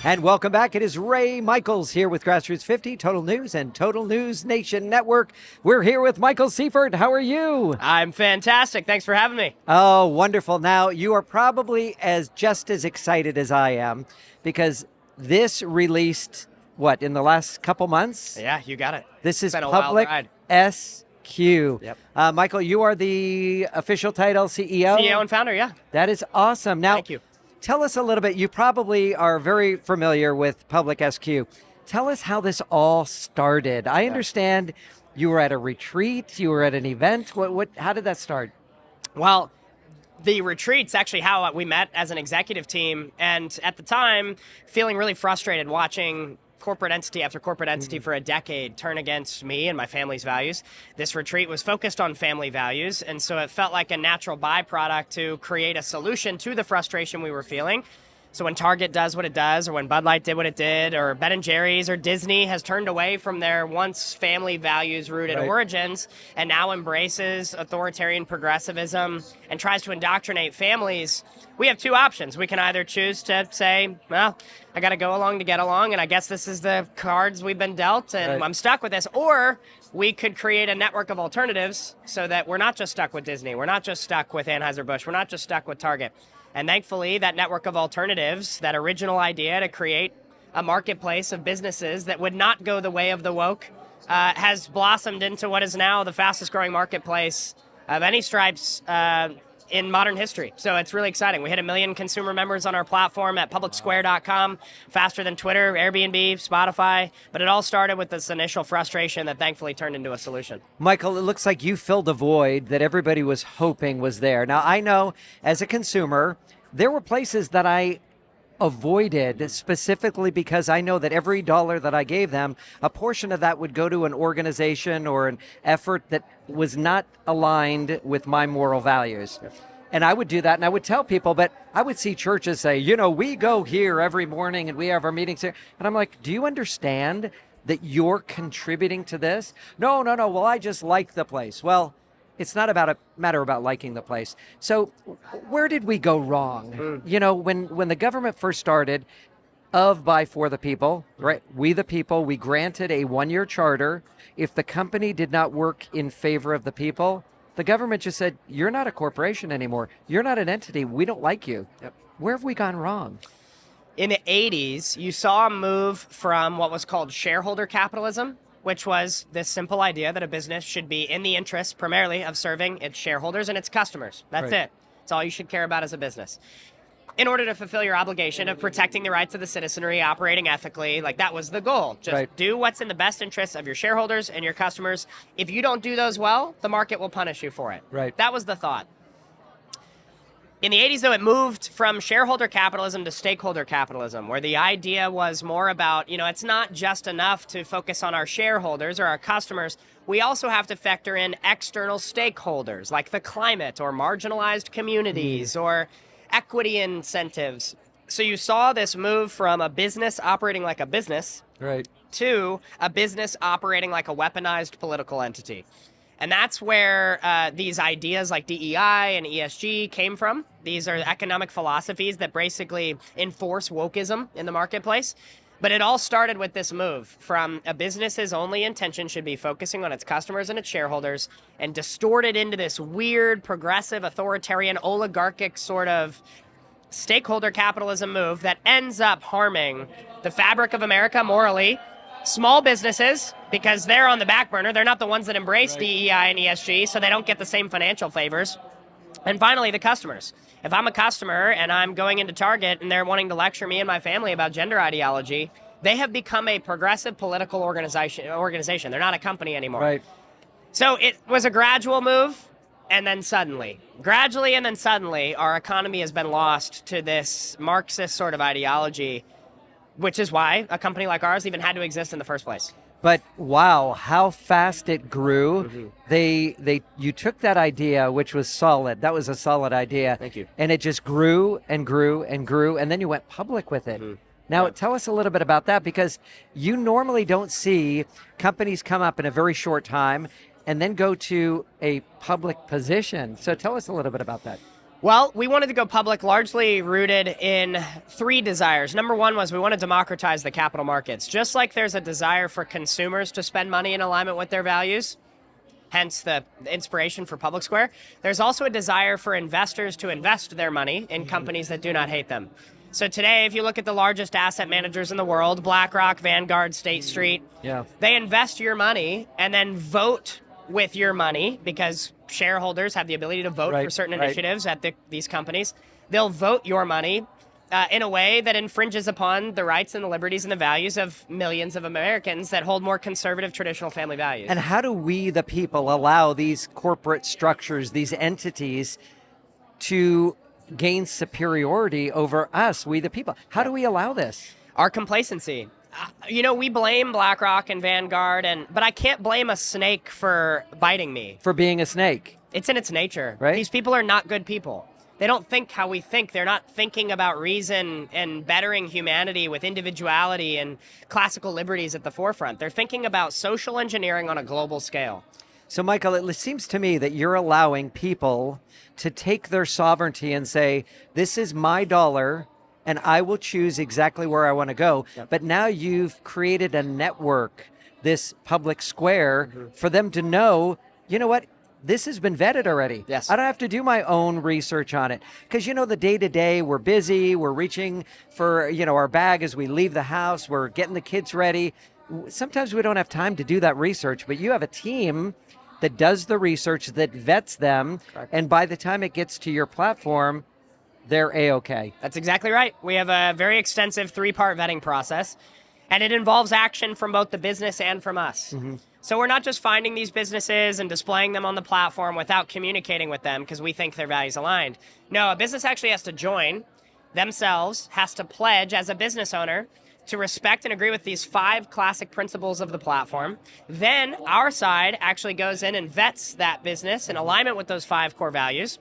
And welcome back. It is Ray Michaels here with Grassroots 50, Total News and Total News Nation Network. We're here with Michael Seifert. How are you? I'm fantastic. Thanks for having me. Oh, wonderful. Now, you are probably just as excited as I am because this released, what, in the last couple months? Yeah, you got it. This is It's been a wild Public ride. SQ. Yep. Michael, you are the official title CEO? CEO and founder, yeah. That is awesome. Now, Thank you. Tell us a little bit. You probably are very familiar with Public SQ. Tell us how this all started. I understand you were at a retreat, you were at an event. How did that start? Well, the retreat's actually how we met as an executive team. And at the time, feeling really frustrated watching corporate entity after corporate entity for a decade turn against me and my family's values. This retreat was focused on family values, and so it felt like a natural byproduct to create a solution to the frustration we were feeling. So when Target does what it does, or when Bud Light did what it did, or Ben & Jerry's or Disney has turned away from their once family values rooted origins and now embraces authoritarian progressivism and tries to indoctrinate families, we have two options. We can either choose to say, well, I got to go along to get along, and I guess this is the cards we've been dealt, and I'm stuck with this. Or we could create a network of alternatives so that we're not just stuck with Disney. We're not just stuck with Anheuser-Busch. We're not just stuck with Target. And thankfully, that network of alternatives, that original idea to create a marketplace of businesses that would not go the way of the woke, has blossomed into what is now the fastest growing marketplace of any stripes in modern history. So it's really exciting. We hit 1 million consumer members on our platform at publicsquare.com, faster than Twitter, Airbnb, Spotify. But it all started with this initial frustration that thankfully turned into a solution. Michael, it looks like you filled a void that everybody was hoping was there. Now, I know as a consumer, there were places that I avoided specifically because I know that every dollar that I gave them, a portion of that would go to an organization or an effort that was not aligned with my moral values. And I would do that, and I would tell people, but I would see churches say, we go here every morning and we have our meetings here. And I'm like, do you understand that you're contributing to this? No, well, I just like the place. Well, it's not about a matter about liking the place. So where did we go wrong? When the government first started, of, by, for the people, right? We the people, we granted a 1-year charter. If the company did not work in favor of the people, the government just said, you're not a corporation anymore. You're not an entity. We don't like you. Yep. Where have we gone wrong? In the 80s, you saw a move from what was called shareholder capitalism, which was this simple idea that a business should be in the interest primarily of serving its shareholders and its customers. That's it. It's all you should care about as a business. In order to fulfill your obligation of protecting the rights of the citizenry, operating ethically, like that was the goal. Just do what's in the best interest of your shareholders and your customers. If you don't do those well, the market will punish you for it. That was the thought. In the 80s, though, it moved from shareholder capitalism to stakeholder capitalism, where the idea was more about, it's not just enough to focus on our shareholders or our customers. We also have to factor in external stakeholders, like the climate or marginalized communities or equity incentives. So you saw this move from a business operating like a business to a business operating like a weaponized political entity. And that's where these ideas like DEI and ESG came from. These are economic philosophies that basically enforce wokeism in the marketplace. But it all started with this move from a business's only intention should be focusing on its customers and its shareholders, and distorted into this weird, progressive, authoritarian, oligarchic sort of stakeholder capitalism move that ends up harming the fabric of America morally, small businesses, because they're on the back burner. They're not the ones that embrace DEI and ESG, so they don't get the same financial favors. And finally, the customers. If I'm a customer and I'm going into Target and they're wanting to lecture me and my family about gender ideology, they have become a progressive political organization. They're not a company anymore. So it was a gradual move, and then gradually and then suddenly, our economy has been lost to this Marxist sort of ideology, which is why a company like ours even had to exist in the first place. But wow, how fast it grew. You took that idea, which was solid. That was a solid idea. Thank you. And it just grew and grew and grew, and then you went public with it. Now, tell us a little bit about that, because you normally don't see companies come up in a very short time and then go to a public position. So tell us a little bit about that. Well, we wanted to go public largely rooted in three desires. Number one was we want to democratize the capital markets. Just like there's a desire for consumers to spend money in alignment with their values, hence the inspiration for Public Square, there's also a desire for investors to invest their money in companies that do not hate them. So today, if you look at the largest asset managers in the world, BlackRock, Vanguard, State Street, they invest your money and then vote with your money because shareholders have the ability to vote for certain initiatives at these companies. They'll vote your money in a way that infringes upon the rights and the liberties and the values of millions of Americans that hold more conservative traditional family values. And how do we, the people, allow these corporate structures, these entities, to gain superiority over us, we the people? How do we allow this? Our complacency. We blame BlackRock and Vanguard, but I can't blame a snake for biting me. For being a snake. It's in its nature. Right? These people are not good people. They don't think how we think. They're not thinking about reason and bettering humanity with individuality and classical liberties at the forefront. They're thinking about social engineering on a global scale. So, Michael, it seems to me that you're allowing people to take their sovereignty and say, this is my dollar, and I will choose exactly where I want to go. But now you've created a network, this public square, for them to know, you know what? This has been vetted already. Yes. I don't have to do my own research on it. Because, the day-to-day, we're busy, we're reaching for, our bag as we leave the house, we're getting the kids ready. Sometimes we don't have time to do that research, but you have a team that does the research, that vets them, and by the time it gets to your platform, they're A-okay. That's exactly right. We have a very extensive three-part vetting process, and it involves action from both the business and from us. So we're not just finding these businesses and displaying them on the platform without communicating with them because we think their values aligned. No, a business actually has to join themselves, has to pledge as a business owner to respect and agree with these 5 classic principles of the platform. Then our side actually goes in and vets that business in alignment with those 5 core values.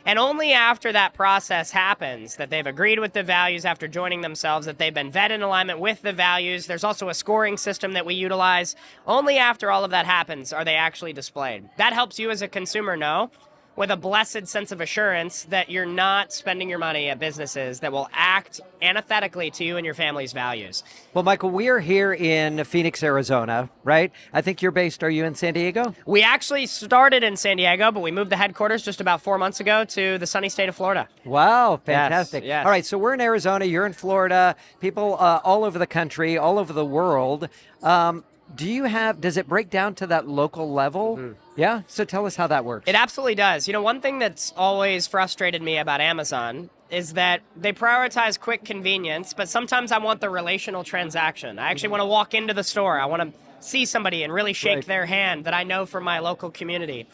And only after that process happens, that they've agreed with the values after joining themselves, that they've been vetted in alignment with the values, there's also a scoring system that we utilize. Only after all of that happens are they actually displayed. That helps you as a consumer know, with a blessed sense of assurance, that you're not spending your money at businesses that will act antithetically to you and your family's values. Well, Michael, we are here in Phoenix, Arizona, right? I think you're based, are you in San Diego? We actually started in San Diego, but we moved the headquarters just about 4 months ago to the sunny state of Florida. Wow, fantastic. Yes. All right, so we're in Arizona, you're in Florida, people all over the country, all over the world. Does it break down to that local level? Yeah, so tell us how that works. It absolutely does. One thing that's always frustrated me about Amazon is that they prioritize quick convenience, but sometimes I want the relational transaction. I actually want to walk into the store. I want to see somebody and really shake their hand that I know from my local community.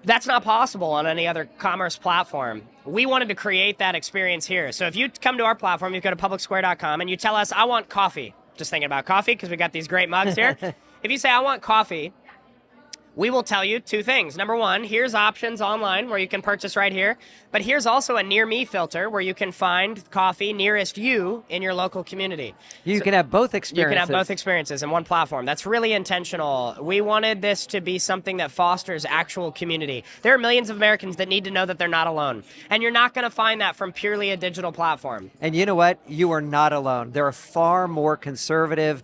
That's not possible on any other commerce platform. We wanted to create that experience here. So if you come to our platform, you go to publicsquare.com and you tell us, I want coffee. Just thinking about coffee because we got these great mugs here. If you say, I want coffee, we will tell you 2 things. Number one, here's options online where you can purchase right here. But here's also a near me filter where you can find coffee nearest you in your local community. You can have both experiences. You can have both experiences in one platform. That's really intentional. We wanted this to be something that fosters actual community. There are millions of Americans that need to know that they're not alone. And you're not going to find that from purely a digital platform. And you know what? You are not alone. There are far more conservative,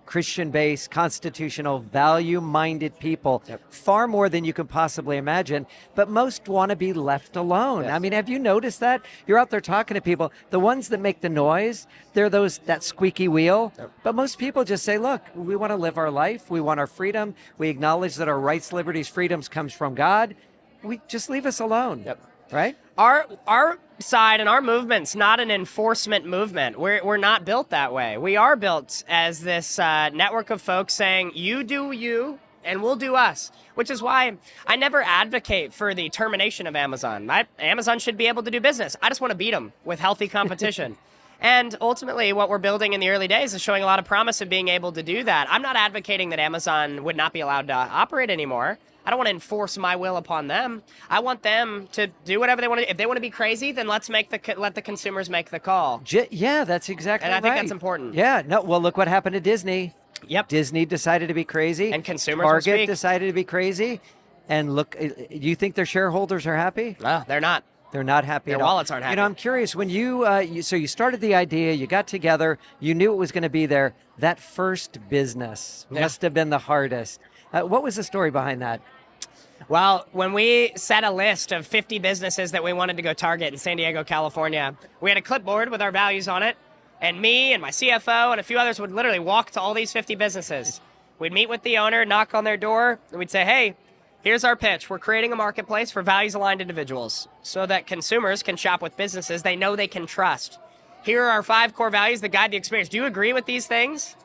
Christian-based, constitutional, value-minded people, far more than you can possibly imagine, but most want to be left alone. Yes. I mean, have you noticed that? You're out there talking to people, the ones that make the noise, they're that squeaky wheel, but most people just say, look, we want to live our life, we want our freedom, we acknowledge that our rights, liberties, freedoms comes from God, we just leave us alone, right? Our side and our movement's not an enforcement movement. We're not built that way. We are built as this network of folks saying, you do you, and we'll do us, which is why I never advocate for the termination of Amazon. Amazon should be able to do business. I just want to beat them with healthy competition. And ultimately, what we're building in the early days is showing a lot of promise of being able to do that. I'm not advocating that Amazon would not be allowed to operate anymore. I don't want to enforce my will upon them. I want them to do whatever they want to do. If they want to be crazy, then let the consumers make the call. Yeah, that's exactly right. And I think that's important. Yeah, no, well, look what happened to Disney. Yep. Disney decided to be crazy. And consumers will Target speak. decided to be crazy. And look, do you think their shareholders are happy? No, they're not. They're not happy Their at all. wallets aren't happy. You know, I'm curious, when so you started the idea, you got together, you knew it was going to be there. That first business must have been the hardest. What was the story behind that? Well, when we set a list of 50 businesses that we wanted to go target in San Diego, California, we had a clipboard with our values on it, and me and my CFO and a few others would literally walk to all these 50 businesses. We'd meet with the owner, knock on their door, and we'd say, hey, here's our pitch. We're creating a marketplace for values-aligned individuals so that consumers can shop with businesses they know they can trust. Here are our 5 core values that guide the experience. Do you agree with these things?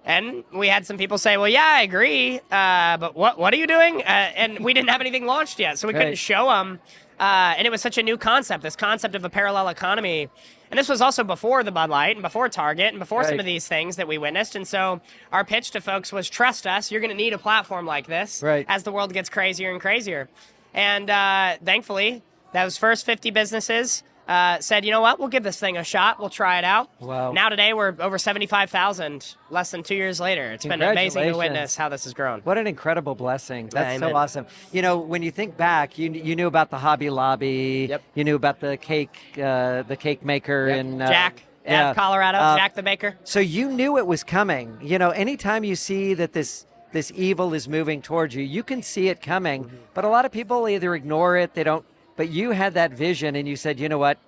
And we had some people say, well, yeah, I agree, but what are you doing? And we didn't have anything launched yet, so we couldn't show them. And it was such a new concept, this concept of a parallel economy. And this was also before the Bud Light and before Target and before some of these things that we witnessed. And so our pitch to folks was, trust us, you're going to need a platform like this as the world gets crazier and crazier. And thankfully, those first 50 businesses said, you know what, we'll give this thing a shot. We'll try it out. Wow. Now today we're over 75,000 less than 2 years later. It's been amazing to witness how this has grown. What an incredible blessing. That's so awesome. You know, when you think back, you knew about the Hobby Lobby. Yep. You knew about the cake maker in Jack. Colorado, Jack the Baker. So you knew it was coming. You know, anytime you see that this evil is moving towards you, you can see it coming. Mm-hmm. But a lot of people either ignore it, they don't. But you had that vision and you said, you know what?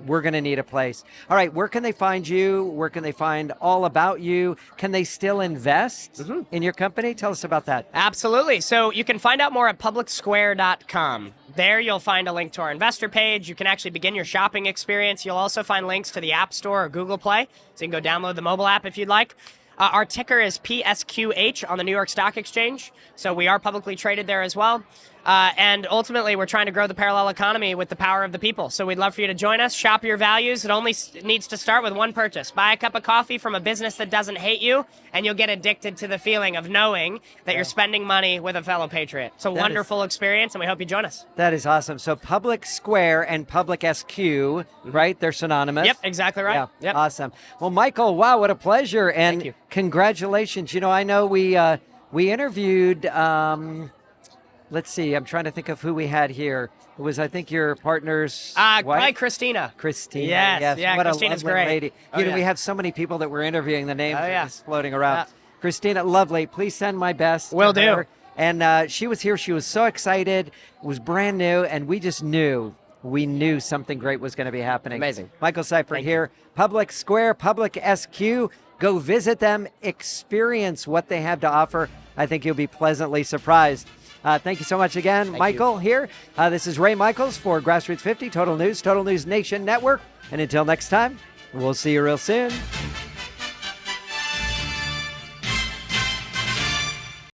We're going to need a place. All right, where can they find you? Where can they find all about you? Can they still invest in your company? Tell us about that. Absolutely. So you can find out more at publicsquare.com. There you'll find a link to our investor page. You can actually begin your shopping experience. You'll also find links to the App Store or Google Play, so you can go download the mobile app if you'd like. Our ticker is PSQH on the New York Stock Exchange, so we are publicly traded there as well. And ultimately, we're trying to grow the parallel economy with the power of the people. So we'd love for you to join us, shop your values. It only needs to start with one purchase. Buy a cup of coffee from a business that doesn't hate you, and you'll get addicted to the feeling of knowing that you're spending money with a fellow patriot. It's a wonderful experience, and we hope you join us. That is awesome. So Public Square and Public SQ, right? They're synonymous. Yep, exactly right. Yeah, yep. Awesome. Well, Michael, wow, what a pleasure. And Thank you. Congratulations. You know, I know we interviewed, let's see, I'm trying to think of who we had here. It was, I think, your partner's wife? Probably Christina. Christina. Yes. Yeah, what Christina's a lovely great. lady. You know, we have so many people that we're interviewing. The names are just floating around. Yeah. Christina, lovely. Please send my best. Will to her. do. And she was here. She was so excited. It was brand new, and we just knew. We knew something great was going to be happening. Amazing. Michael Seifert here. Public Square, Public SQ. Go visit them, experience what they have to offer. I think you'll be pleasantly surprised. Thank you so much again, Michael, here. This is Ray Michaels for Grassroots 50, Total News, Total News Nation Network. And until next time, we'll see you real soon.